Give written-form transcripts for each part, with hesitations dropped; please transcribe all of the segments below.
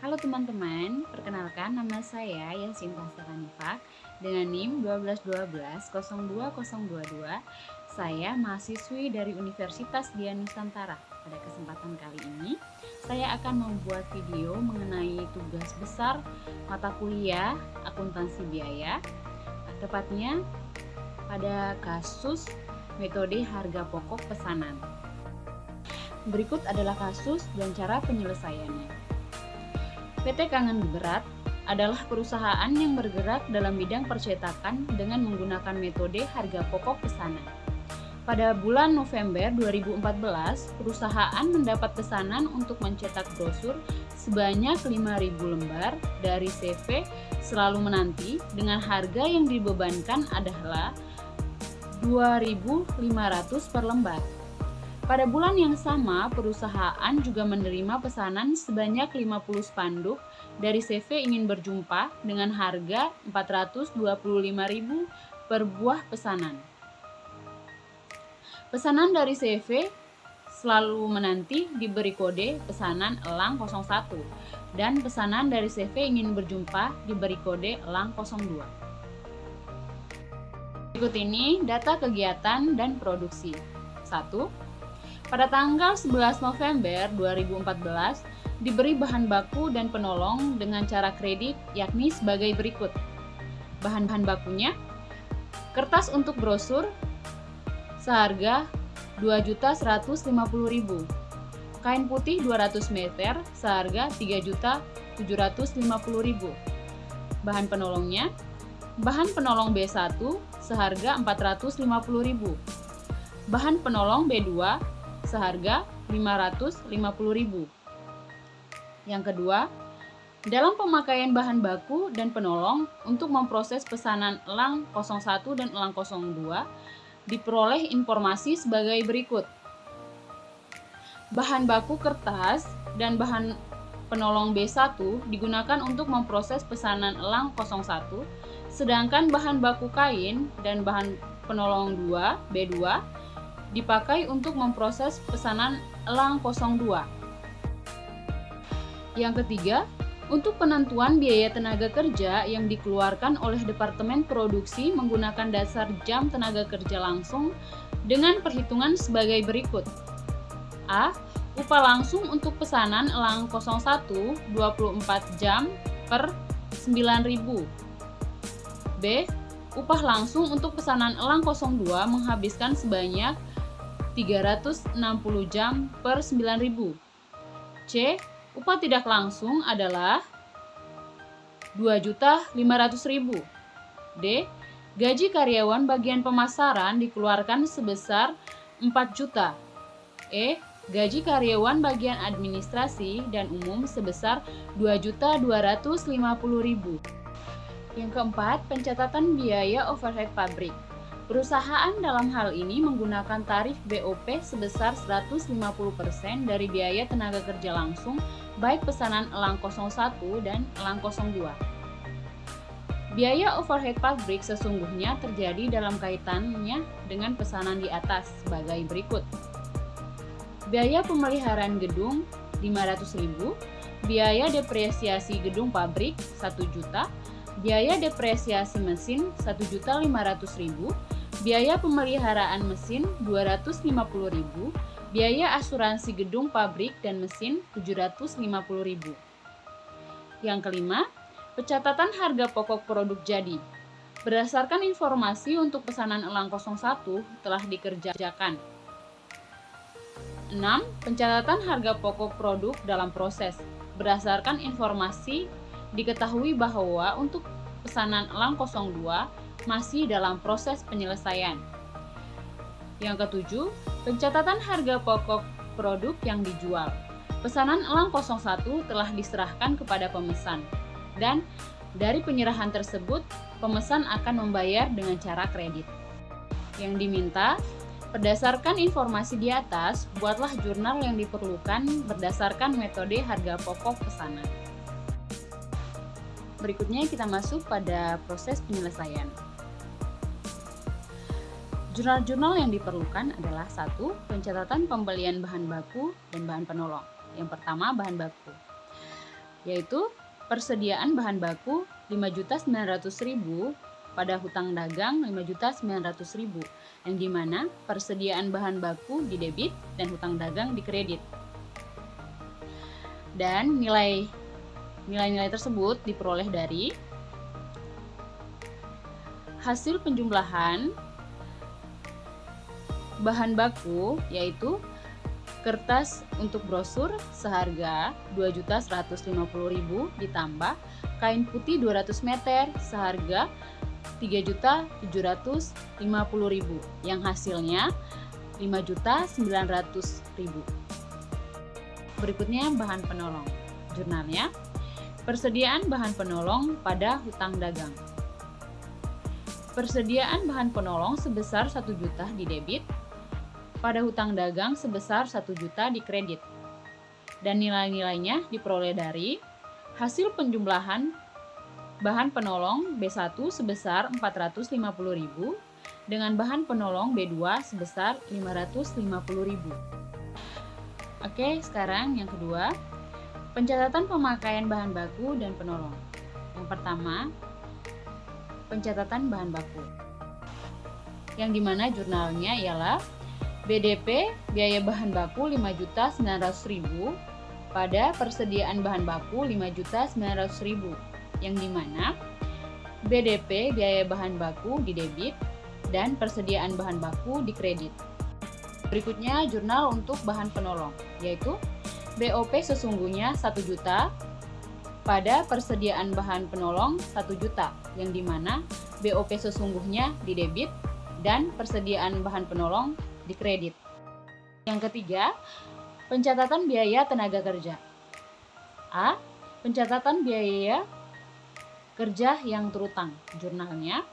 Halo teman-teman, perkenalkan nama saya Yasinta Stefanifak dengan NIM 121202022. Saya mahasiswi dari Universitas Dian Nusantara. Pada kesempatan kali ini, saya akan membuat video mengenai tugas besar mata kuliah akuntansi biaya, tepatnya pada kasus metode harga pokok pesanan. Berikut adalah kasus dan cara penyelesaiannya. PT Kangen Berat adalah perusahaan yang bergerak dalam bidang percetakan dengan menggunakan metode harga pokok pesanan. Pada bulan November 2014, perusahaan mendapat pesanan untuk mencetak brosur sebanyak 5.000 lembar dari CV Selalu Menanti dengan harga yang dibebankan adalah 2.500 per lembar. Pada bulan yang sama, perusahaan juga menerima pesanan sebanyak 50 spanduk dari CV Ingin Berjumpa dengan harga 425.000 per buah pesanan. Pesanan dari CV Selalu Menanti diberi kode pesanan elang 01 dan pesanan dari CV Ingin Berjumpa diberi kode elang 02. Berikut ini data kegiatan dan produksi. 1. Pada tanggal 11 November 2014, diberi bahan baku dan penolong dengan cara kredit yakni sebagai berikut. Bahan-bahan bakunya, kertas untuk brosur seharga 2.150.000, kain putih 200 meter seharga 3.750.000. Bahan penolongnya, bahan penolong B1 seharga 450.000, bahan penolong B2 seharga 550.000. Yang kedua, dalam pemakaian bahan baku dan penolong untuk memproses pesanan elang 01 dan elang 02, diperoleh informasi sebagai berikut. Bahan baku kertas dan bahan penolong B1 digunakan untuk memproses pesanan elang 01, sedangkan bahan baku kain dan bahan penolong B2 dipakai untuk memproses pesanan elang 02. Yang ketiga, untuk penentuan biaya tenaga kerja yang dikeluarkan oleh Departemen Produksi menggunakan dasar jam tenaga kerja langsung dengan perhitungan sebagai berikut. A. Upah langsung untuk pesanan elang 01 24 jam per 9.000. B. Upah langsung untuk pesanan elang 02 menghabiskan sebanyak 360 jam per 9.000. C. Upah tidak langsung adalah 2.500.000. D. Gaji karyawan bagian pemasaran dikeluarkan sebesar 4 juta. E. Gaji karyawan bagian administrasi dan umum sebesar 2.250.000. Yang keempat, pencatatan biaya overhead pabrik. Perusahaan dalam hal ini menggunakan tarif BOP sebesar 150% dari biaya tenaga kerja langsung baik pesanan elang 01 dan elang 02. Biaya overhead pabrik sesungguhnya terjadi dalam kaitannya dengan pesanan di atas sebagai berikut. Biaya pemeliharaan gedung 500.000, biaya depresiasi gedung pabrik 1 juta, biaya depresiasi mesin 1.500.000, biaya pemeliharaan mesin 250.000, biaya asuransi gedung pabrik dan mesin 750.000. Yang kelima, pencatatan harga pokok produk jadi. Berdasarkan informasi untuk pesanan elang 01 telah dikerjakan. 6. Pencatatan harga pokok produk dalam proses. Berdasarkan informasi diketahui bahwa untuk pesanan elang 02 masih dalam proses penyelesaian. Yang ketujuh, pencatatan harga pokok produk yang dijual. Pesanan elang 01 telah diserahkan kepada pemesan dan dari penyerahan tersebut pemesan akan membayar dengan cara kredit. Yang diminta, berdasarkan informasi di atas, buatlah jurnal yang diperlukan berdasarkan metode harga pokok pesanan. Berikutnya kita masuk pada proses penyelesaian. Jurnal-jurnal yang diperlukan adalah 1. Pencatatan pembelian bahan baku dan bahan penolong. Yang pertama, bahan baku. yaitu persediaan bahan baku 5.900.000 pada hutang dagang 5.900.000, yang dimana persediaan bahan baku di debit dan hutang dagang di kredit. Dan nilai-nilai tersebut diperoleh dari hasil penjumlahan bahan baku, yaitu kertas untuk brosur seharga 2.150.000 ditambah kain putih 200 meter seharga 3.750.000 yang hasilnya 5.900.000. Berikutnya bahan penolong. Jurnalnya, persediaan bahan penolong pada hutang dagang. Persediaan bahan penolong sebesar 1 juta di debit, pada hutang dagang sebesar 1 juta di kredit. Dan nilai-nilainya diperoleh dari hasil penjumlahan bahan penolong B1 sebesar 450.000 dengan bahan penolong B2 sebesar 550.000. Oke, sekarang yang kedua, pencatatan pemakaian bahan baku dan penolong. Yang pertama, pencatatan bahan baku, yang dimana jurnalnya ialah BDP biaya bahan baku 5.900.000 pada persediaan bahan baku 5.900.000, yang dimana BDP biaya bahan baku di debit dan persediaan bahan baku di kredit. Berikutnya jurnal untuk bahan penolong, yaitu BOP sesungguhnya 1 juta pada persediaan bahan penolong 1 juta, yang dimana BOP sesungguhnya di debit dan persediaan bahan penolong di kredit. Yang ketiga, pencatatan biaya tenaga kerja. A. Pencatatan biaya kerja yang terutang. Jurnalnya,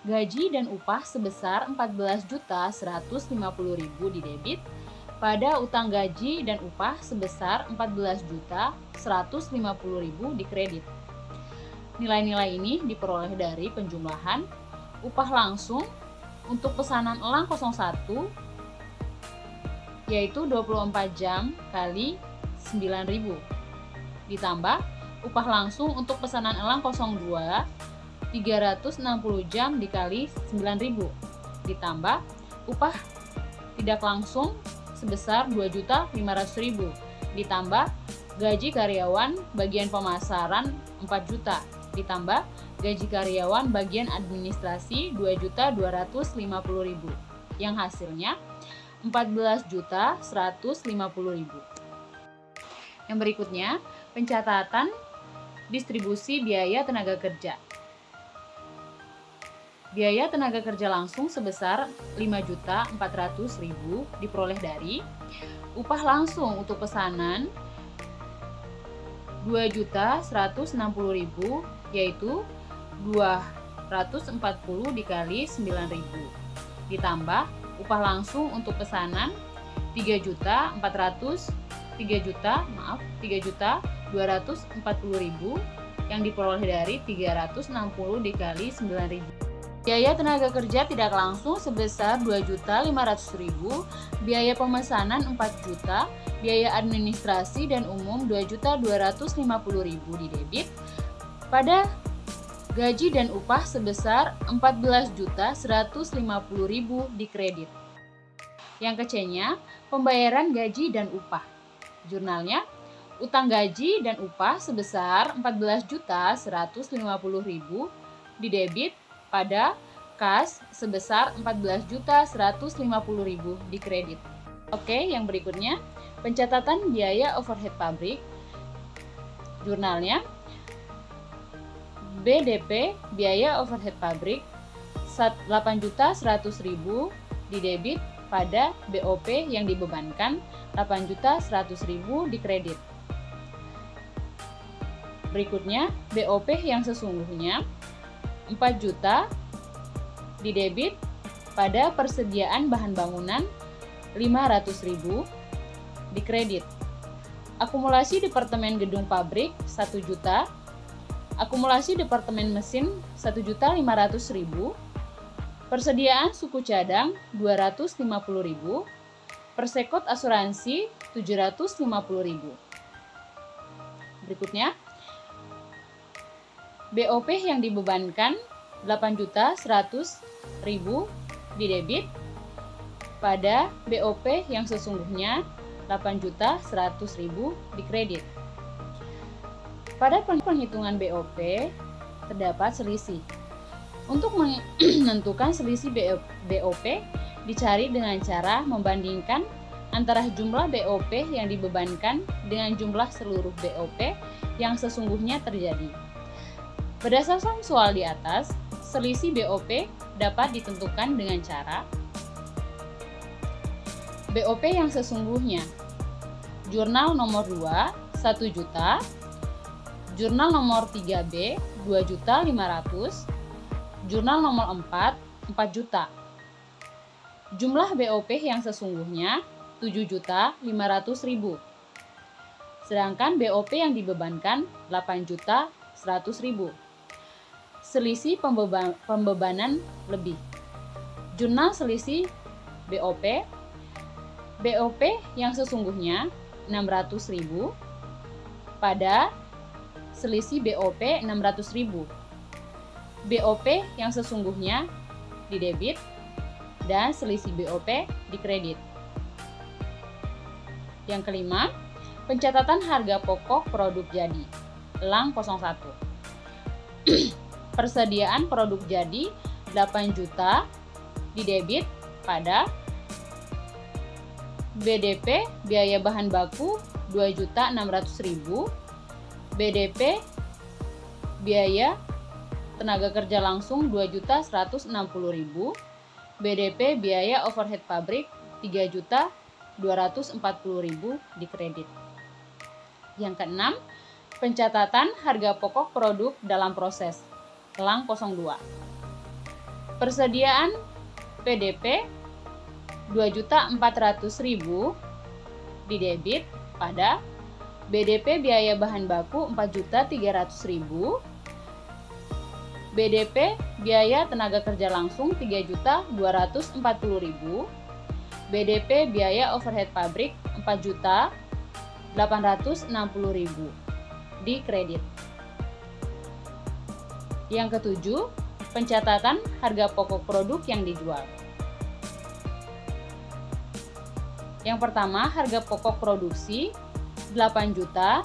gaji dan upah sebesar 14.150.000 di debit pada utang gaji dan upah sebesar 14.150.000 di kredit. Nilai-nilai ini diperoleh dari penjumlahan upah langsung untuk pesanan elang 01 yaitu 24 jam kali 9.000 ditambah upah langsung untuk pesanan elang 02 360 jam dikali 9.000 ditambah upah tidak langsung sebesar 2.500.000 ditambah gaji karyawan bagian pemasaran 4 juta ditambah gaji karyawan bagian administrasi 2.250.000 yang hasilnya 14.150.000. Yang berikutnya, pencatatan distribusi biaya tenaga kerja. Biaya tenaga kerja langsung sebesar 5.400.000 diperoleh dari upah langsung untuk pesanan 2.160.000 yaitu 240 dikali 9.000 ditambah upah langsung untuk pesanan 3.240.000 yang diperoleh dari 360 dikali 9.000. Biaya tenaga kerja tidak langsung sebesar 2.500.000, biaya pemesanan 4 juta, biaya administrasi dan umum 2.250.000 di debit, pada gaji dan upah sebesar 14.150.000 di kredit. Yang kecilnya, pembayaran gaji dan upah. Jurnalnya, utang gaji dan upah sebesar 14.150.000 di debit pada kas sebesar 14.150.000 di kredit. Oke, yang berikutnya, pencatatan biaya overhead pabrik. Jurnalnya, BDP biaya overhead pabrik 8.100.000 di debit pada BOP yang dibebankan 8.100.000 di kredit. Berikutnya, BOP yang sesungguhnya 4 juta di debit pada persediaan bahan bangunan 500.000 di kredit. Akumulasi departemen gedung pabrik 1 juta, akumulasi departemen mesin 1.500.000, persediaan suku cadang 250.000, persekot asuransi 750.000. Berikutnya, BOP yang dibebankan 8.100.000 di debit pada BOP yang sesungguhnya 8.100.000 di kredit. Pada penghitungan BOP terdapat selisih. Untuk menentukan selisih BOP dicari dengan cara membandingkan antara jumlah BOP yang dibebankan dengan jumlah seluruh BOP yang sesungguhnya terjadi. Berdasarkan soal di atas, selisih BOP dapat ditentukan dengan cara BOP yang sesungguhnya. Jurnal nomor 2, 1 juta. Jurnal nomor 3B, 2.500.000. Jurnal nomor 4, 4 juta. Jumlah BOP yang sesungguhnya 7.500.000. Sedangkan BOP yang dibebankan 8.100.000. Selisih pembebanan lebih. Jurnal selisih BOP. BOP yang sesungguhnya 600.000 pada selisih BOP 600.000. BOP yang sesungguhnya di debit dan selisih BOP di kredit. Yang kelima, pencatatan harga pokok produk jadi. Elang 01. Persediaan produk jadi 8 juta di debit pada BDP biaya bahan baku 2.600.000, BDP biaya tenaga kerja langsung 2.160.000, BDP biaya overhead pabrik 3.240.000 di kredit. Yang keenam, pencatatan harga pokok produk dalam proses. Elang 02. Persediaan PDP 2.400.000 di debit pada BDP biaya bahan baku 4.300.000, BDP biaya tenaga kerja langsung 3.240.000, BDP biaya overhead pabrik 4.860.000 di kredit. Yang ketujuh, pencatatan harga pokok produk yang dijual. Yang pertama, harga pokok produksi 8 juta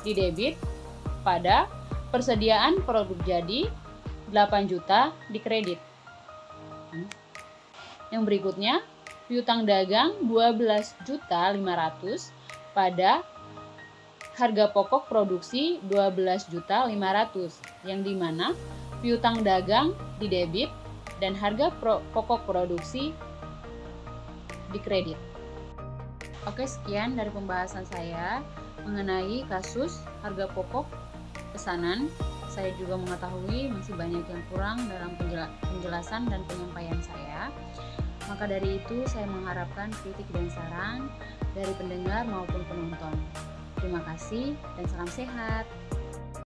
di debit pada persediaan produk jadi 8 juta di kredit. Yang berikutnya, piutang dagang 12.500.000 pada harga pokok produksi 12.500.000, yang dimana piutang dagang di debit dan harga pokok produksi di kredit. Oke, sekian dari pembahasan saya mengenai kasus harga pokok pesanan. Saya juga mengetahui masih banyak yang kurang dalam penjelasan dan penyampaian saya. Maka dari itu saya mengharapkan kritik dan saran dari pendengar maupun penonton. Terima kasih dan salam sehat.